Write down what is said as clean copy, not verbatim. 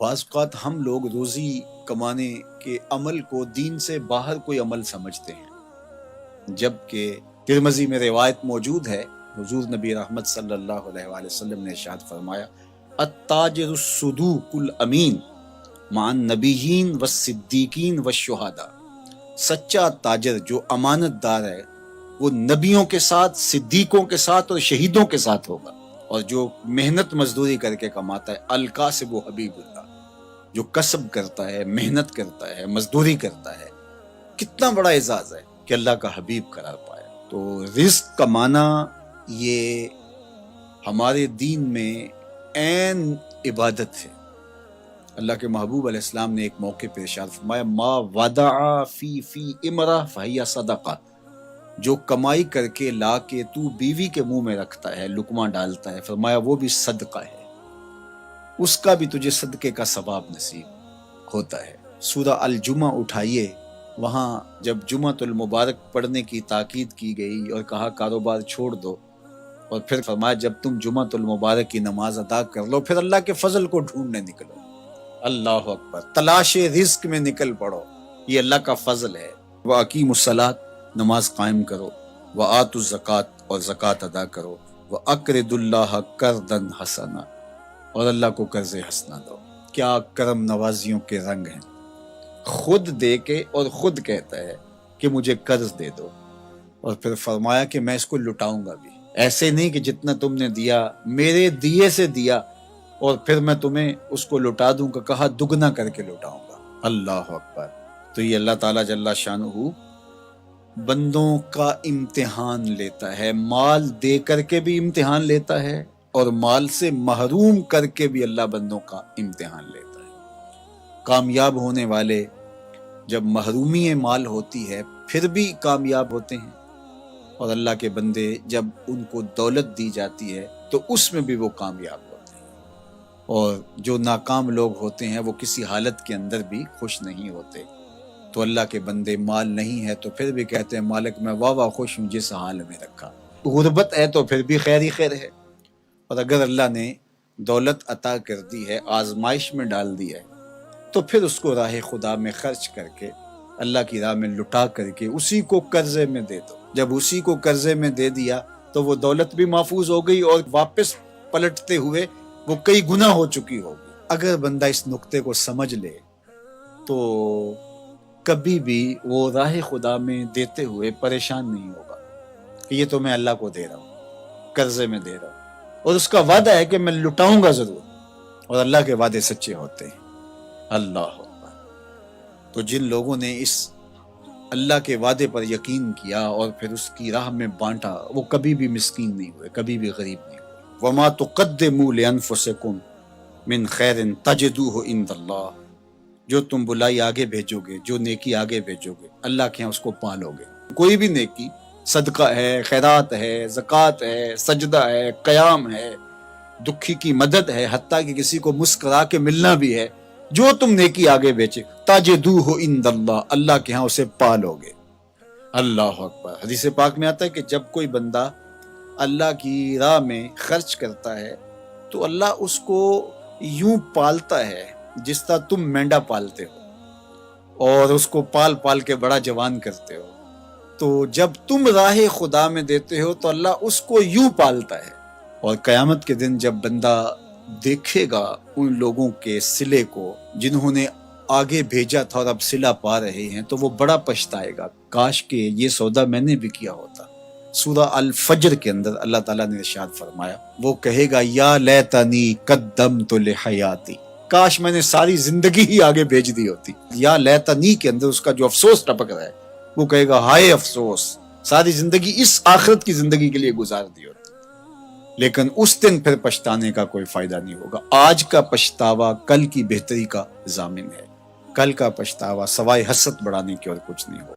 بعض اوقات ہم لوگ روزی کمانے کے عمل کو دین سے باہر کوئی عمل سمجھتے ہیں، جبکہ ترمذی میں روایت موجود ہے، حضور نبی رحمت صلی اللہ علیہ وآلہ وسلم نے ارشاد فرمایا التاجر الصدوق الامین مع النبیین والصدیقین والشہداء، سچا تاجر جو امانت دار ہے وہ نبیوں کے ساتھ، صدیقوں کے ساتھ اور شہیدوں کے ساتھ ہوگا، اور جو محنت مزدوری کر کے کماتا ہے الکاسب حبیب اللہ، جو کسب کرتا ہے، محنت کرتا ہے، مزدوری کرتا ہے، کتنا بڑا اعزاز ہے کہ اللہ کا حبیب قرار پایا۔ تو رزق کمانا یہ ہمارے دین میں عین عبادت ہے۔ اللہ کے محبوب علیہ السلام نے ایک موقع پہ ارشاد فرمایا ما ودع فی امرہ فہی صدقہ، جو کمائی کر کے لا کے تو بیوی کے منہ میں رکھتا ہے، لقمہ ڈالتا ہے، فرمایا وہ بھی صدقہ ہے، اس کا بھی تجھے صدقے کا ثواب نصیب ہوتا ہے۔ سورہ الجمعہ اٹھائیے، وہاں جب جمعۃ المبارک پڑھنے کی تاکید کی گئی اور کہا کاروبار چھوڑ دو، اور پھر فرمایا جب تم جمعۃ المبارک کی نماز ادا کر لو پھر اللہ کے فضل کو ڈھونڈنے نکلو۔ اللہ اکبر، تلاش رزق میں نکل پڑو، یہ اللہ کا فضل ہے۔ وَأَقِیمُوا الصَّلَاةَ، نماز قائم کرو، وَآتُوا الزَّکَاةَ، اور زکوٰۃ ادا کرو، وَأَقْرِضُوا اللَّهَ قَرْضًا حَسَنًا، اور اللہ کو قرض حسنہ دو۔ کیا کرم نوازیوں کے رنگ ہیں، خود دے کے اور خود کہتا ہے کہ مجھے قرض دے دو، اور پھر فرمایا کہ میں اس کو لٹاؤں گا بھی، ایسے نہیں کہ جتنا تم نے دیا میرے دیے سے دیا اور پھر میں تمہیں اس کو لٹا دوں گا، کہا دگنا کر کے لٹاؤں گا۔ اللہ اکبر۔ تو یہ اللہ تعالیٰ جل شانہ بندوں کا امتحان لیتا ہے، مال دے کر کے بھی امتحان لیتا ہے اور مال سے محروم کر کے بھی اللہ بندوں کا امتحان لیتا ہے۔ کامیاب ہونے والے جب محرومی مال ہوتی ہے پھر بھی کامیاب ہوتے ہیں، اور اللہ کے بندے جب ان کو دولت دی جاتی ہے تو اس میں بھی وہ کامیاب ہوتے ہیں، اور جو ناکام لوگ ہوتے ہیں وہ کسی حالت کے اندر بھی خوش نہیں ہوتے۔ تو اللہ کے بندے مال نہیں ہے تو پھر بھی کہتے ہیں مالک میں واہ واہ خوش ہوں جس حال میں رکھا۔ غربت ہے تو پھر بھی خیر ہی خیر ہے، اور اگر اللہ نے دولت عطا کر دی ہے، آزمائش میں ڈال دی ہے، تو پھر اس کو راہ خدا میں خرچ کر کے، اللہ کی راہ میں لٹا کر کے اسی کو قرضے میں دے دو۔ جب اسی کو قرضے میں دے دیا تو وہ دولت بھی محفوظ ہو گئی اور واپس پلٹتے ہوئے وہ کئی گنا ہو چکی ہوگی۔ اگر بندہ اس نقطے کو سمجھ لے تو کبھی بھی وہ راہ خدا میں دیتے ہوئے پریشان نہیں ہوگا کہ یہ تو میں اللہ کو دے رہا ہوں، قرضے میں دے رہا ہوں، اور اس کا وعدہ ہے کہ میں لٹاؤں گا ضرور، اور اللہ کے وعدے سچے ہوتے ہیں۔ اللہ اکبر۔ تو جن لوگوں نے اس اللہ کے وعدے پر یقین کیا اور پھر اس کی راہ میں بانٹا، وہ کبھی بھی مسکین نہیں ہوئے، کبھی بھی غریب نہیں ہوئے۔ وَمَا تُقَدِّمُوا لِأَنفُسِكُم مِّن خَيْرٍ تَجِدُوهُ عِندَ اللَّهِ، جو تم بلائی آگے بھیجو گے، جو نیکی آگے بھیجو گے، اللہ کے ہاں اس کو پالو گے۔ کوئی بھی نیکی، صدقہ ہے، خیرات ہے، زکوٰۃ ہے، سجدہ ہے، قیام ہے، دکھی کی مدد ہے، حتیٰ کہ کسی کو مسکرا کے ملنا بھی ہے، جو تم نیکی آگے بیچے تاجدوہ عند اللہ، اللہ کے ہاں اسے پالو گے۔ اللہ اکبر۔ حدیث پاک میں آتا ہے کہ جب کوئی بندہ اللہ کی راہ میں خرچ کرتا ہے تو اللہ اس کو یوں پالتا ہے جس طرح تم مینڈا پالتے ہو اور اس کو پال پال کے بڑا جوان کرتے ہو، تو جب تم راہ خدا میں دیتے ہو تو اللہ اس کو یوں پالتا ہے۔ اور قیامت کے دن جب بندہ دیکھے گا ان لوگوں کے صلے کو جنہوں نے آگے بھیجا تھا اور اب صلہ پا رہے ہیں، تو وہ بڑا پچھتائے گا، کاش کہ یہ سودا میں نے بھی کیا ہوتا۔ سورہ الفجر کے اندر اللہ تعالیٰ نے ارشاد فرمایا، وہ کہے گا یا لیتنی قدمت لحیاتی، کاش میں نے ساری زندگی ہی آگے بھیج دی ہوتی۔ یا لیتنی کے اندر اس کا جو افسوس ٹپک رہا ہے، وہ کہے گا ہائے افسوس، ساری زندگی اس آخرت کی زندگی کے لیے گزار دی ہوتی۔ لیکن اس دن پھر پچھتانے کا کوئی فائدہ نہیں ہوگا۔ آج کا پچھتاوا کل کی بہتری کا ضامن ہے، کل کا پچھتاوا سوائے حسرت بڑھانے کی اور کچھ نہیں ہوگا۔